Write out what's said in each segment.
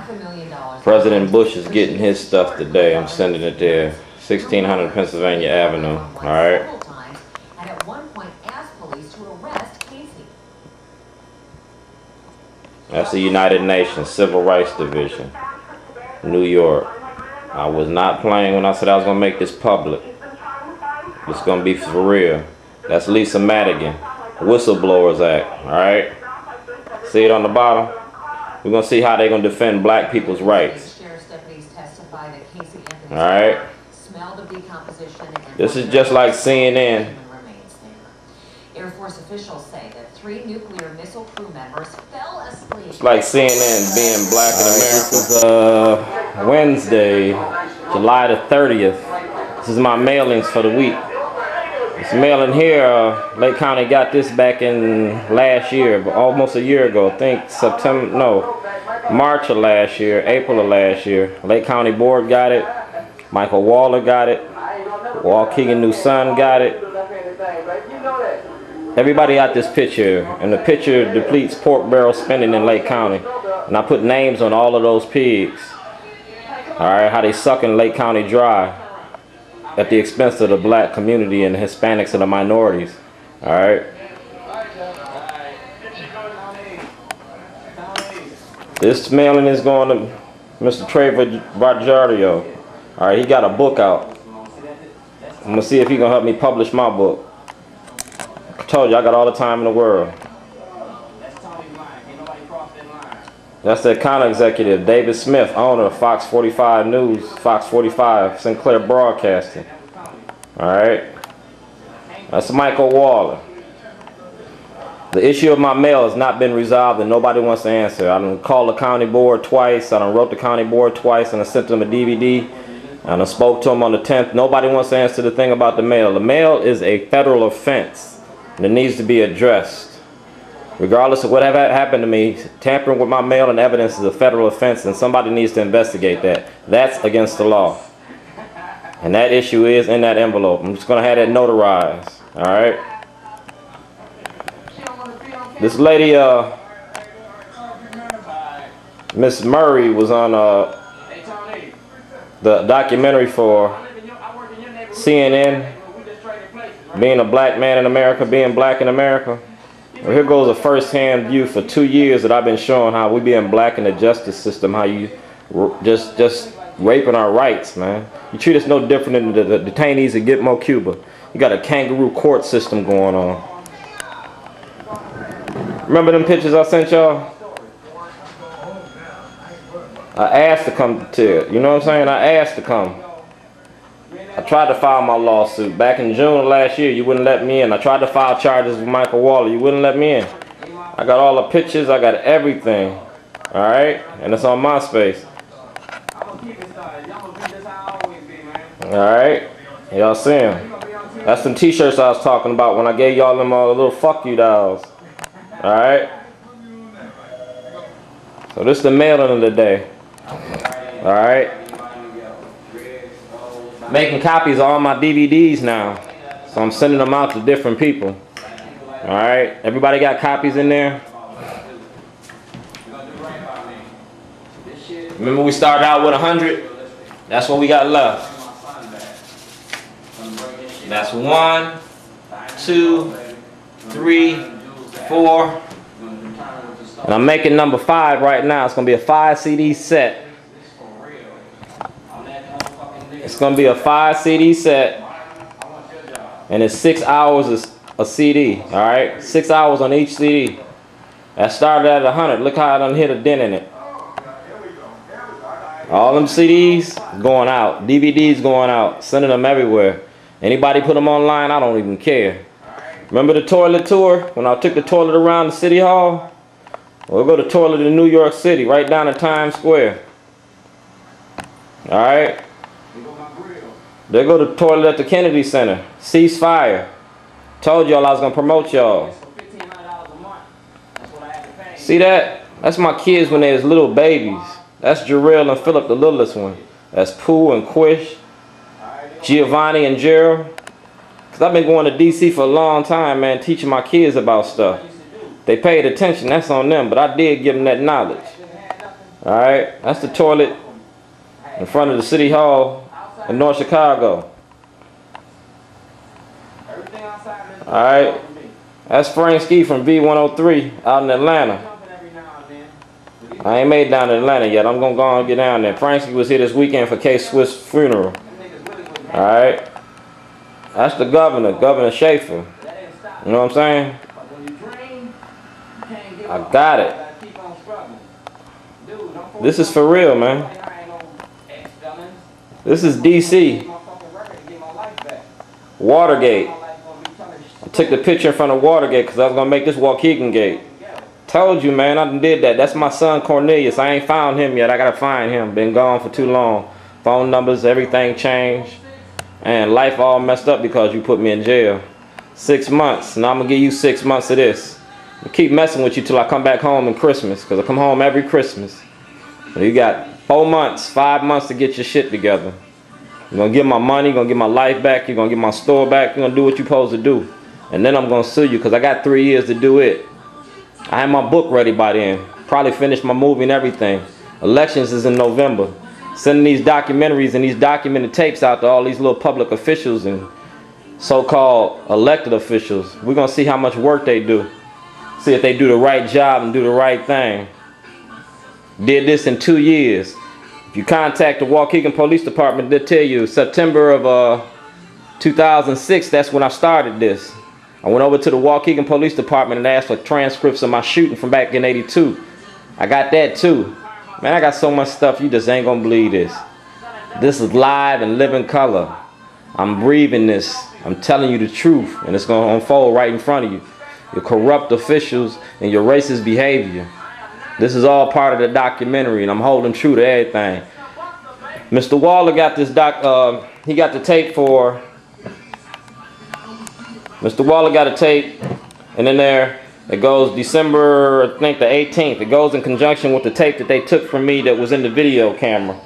$500,000. President Bush is getting his stuff today. I'm sending it there. 1600 Pennsylvania Avenue. All right. And at one point asked police to arrest Casey. That's the United Nations Civil Rights Division, New York. I was not playing when I said I was going to make this public. It's going to be for real. That's Lisa Madigan, Whistleblowers Act. All right. See it on the bottom? We're going to see how they're going to defend black people's rights. All right. This is just like CNN. Air Force officials say that 3 nuclear missile crew members fell asleep. It's like CNN being black in America. This is Wednesday, July the 30th. This is my mailings for the week. This mailing here, Lake County got this back in last year, but almost a year ago. I think March of last year, April of last year. Lake County Board got it. Michael Waller got it. Waukegan New Sun got it. Everybody got this picture, and the picture depletes pork barrel spending in Lake County. And I put names on all of those pigs. Alright, how they sucking Lake County dry at the expense of the black community and the Hispanics and the minorities. Alright. This mailing is going to Mr. Trevor Bargiardio. Alright, he got a book out. I'm going to see if he going to help me publish my book. I told you I got all the time in the world. That's the account executive, David Smith, owner of Fox 45 News, Fox 45, Sinclair Broadcasting. Alright. That's Michael Waller. The issue of my mail has not been resolved and nobody wants to answer. I done called the county board twice, I done wrote the county board twice, and I sent them a DVD. And I spoke to them on the 10th. Nobody wants to answer the thing about the mail. The mail is a federal offense. And it needs to be addressed. Regardless of what happened to me, tampering with my mail and evidence is a federal offense, and somebody needs to investigate that. That's against the law. And that issue is in that envelope. I'm just going to have that notarized. Alright? This lady, Miss Murray, was on the documentary for CNN. Being a black man in America, being black in America. Well, here goes a first-hand view for 2 years that I've been showing how we being black in the justice system, how you just raping our rights, man. You treat us no different than the detainees at Gitmo, Cuba. You got a kangaroo court system going on. Remember them pictures I sent y'all? I asked to come to it. You know what I'm saying? I asked to come. I tried to file my lawsuit. Back in June of last year, you wouldn't let me in. I tried to file charges with Michael Waller. You wouldn't let me in. I got all the pictures. I got everything. Alright? And it's on MySpace. Alright? Y'all see them? That's some t-shirts I was talking about when I gave y'all them little fuck you dolls. Alright? So this is the mailing of the day. Alright? Making copies of all my DVDs now, so I'm sending them out to different people. Alright, everybody got copies in there? Remember we started out with 100? That's what we got left. That's 1, 2, 3, 4. And I'm making number 5 right now. It's going to be a 5 CD set. It's going to be a 5 CD set, and it's 6 hours a CD, alright? 6 hours on each CD. That started at 100. Look how I done hit a dent in it. All them CDs going out. DVDs going out. Sending them everywhere. Anybody put them online, I don't even care. Remember the toilet tour? When I took the toilet around the city hall? We'll go to toilet in New York City, right down to Times Square. Alright? They go to the toilet at the Kennedy Center. Ceasefire. Told y'all I was going to promote y'all. See that? That's my kids when they was little babies. That's Jarrell and Philip, the littlest one. That's Pooh and Quish. Giovanni and Gerald. Because I've been going to D.C. for a long time, man, teaching my kids about stuff. They paid attention. That's on them. But I did give them that knowledge. Alright, that's the toilet in front of the City Hall in North Chicago. Alright, that's Frank Ski from V103 out in Atlanta. I ain't made it down to Atlanta yet. I'm gonna go and get down there. Franksky was here this weekend for K Swift's funeral. Alright. That's the governor, Governor Schaefer. You know what I'm saying? I got it. This is for real, man. This is DC. Watergate. I took the picture in front of Watergate because I was gonna make this Waukegan Gate. Told you, man, I done did that. That's my son Cornelius. I ain't found him yet. I gotta find him. Been gone for too long. Phone numbers, everything changed. And life all messed up because you put me in jail. 6 months. Now I'm gonna give you 6 months of this. I'll keep messing with you till I come back home in Christmas, because I come home every Christmas. So you got 4 months, 5 months to get your shit together. You're gonna get my money, you're gonna get my life back, you're gonna get my store back, you're gonna do what you're supposed to do. And then I'm gonna sue you because I got 3 years to do it. I had my book ready by then. Probably finished my movie and everything. Elections is in November. Sending these documentaries and these documented tapes out to all these little public officials and so-called elected officials. We're going to see how much work they do. See if they do the right job and do the right thing. Did this in 2 years. If you contact the Waukegan Police Department, they'll tell you September of 2006, that's when I started this. I went over to the Waukegan Police Department and asked for transcripts of my shooting from back in '82. I got that too. Man, I got so much stuff you just ain't gonna believe this. This is live and living color. I'm breathing this. I'm telling you the truth, and it's gonna unfold right in front of you. Your corrupt officials and your racist behavior. This is all part of the documentary, and I'm holding true to everything. Mr. Waller got this he got the tape for. Mr. Waller got a tape, and in there it goes December, I think the 18th. It goes in conjunction with the tape that they took from me that was in the video camera.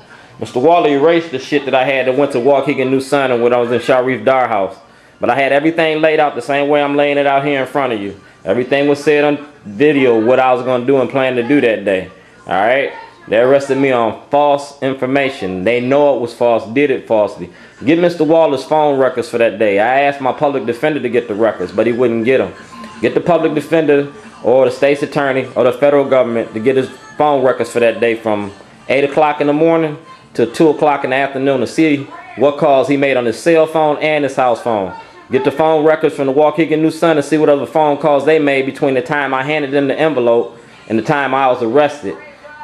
Mr. Waller erased the shit that I had that went to Waukegan New Sun and when I was in Sharif Dar House. But I had everything laid out the same way I'm laying it out here in front of you. Everything was said on video what I was going to do and plan to do that day. Alright? They arrested me on false information. They know it was false, did it falsely. Get Mr. Waller's phone records for that day. I asked my public defender to get the records, but he wouldn't get them. Get the public defender or the state's attorney or the federal government to get his phone records for that day from 8 o'clock in the morning to 2 o'clock in the afternoon to see what calls he made on his cell phone and his house phone. Get the phone records from the Waukegan New Sun and see what other phone calls they made between the time I handed them the envelope and the time I was arrested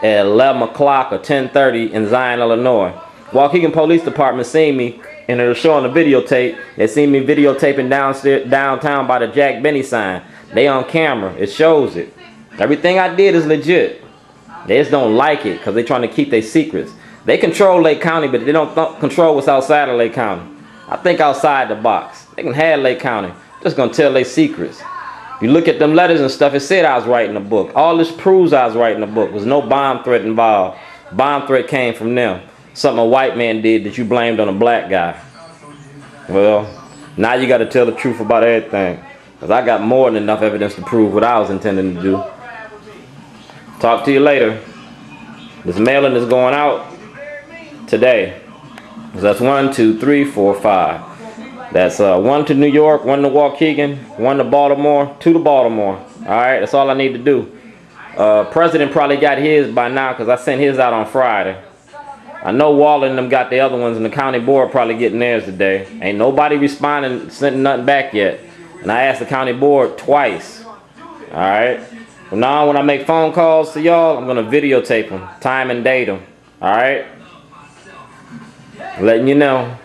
at 11 o'clock or 10:30 in Zion, Illinois. Waukegan Police Department seen me, and it was showing the videotape. They seen me videotaping downtown by the Jack Benny sign. They on camera. It shows it. Everything I did is legit. They just don't like it because they trying to keep their secrets. They control Lake County, but they don't control what's outside of Lake County. I think outside the box. They can have Lake County. Just gonna tell their secrets. If you look at them letters and stuff, it said I was writing a book. All this proves I was writing a book. There was no bomb threat involved. Bomb threat came from them. Something a white man did that you blamed on a black guy. Well, now you got to tell the truth about everything. Because I got more than enough evidence to prove what I was intending to do. Talk to you later. This mailing is going out today. That's 1, 2, 3, 4, 5. That's 1 to New York, 1 to Waukegan, 1 to Baltimore, 2 to Baltimore. Alright, that's all I need to do. President probably got his by now because I sent his out on Friday. I know Waller and them got the other ones, and the county board probably getting theirs today. Ain't nobody responding, sending nothing back yet. And I asked the county board twice. Alright? From now on, when I make phone calls to y'all, I'm going to videotape them, time and date them. Alright? Letting you know.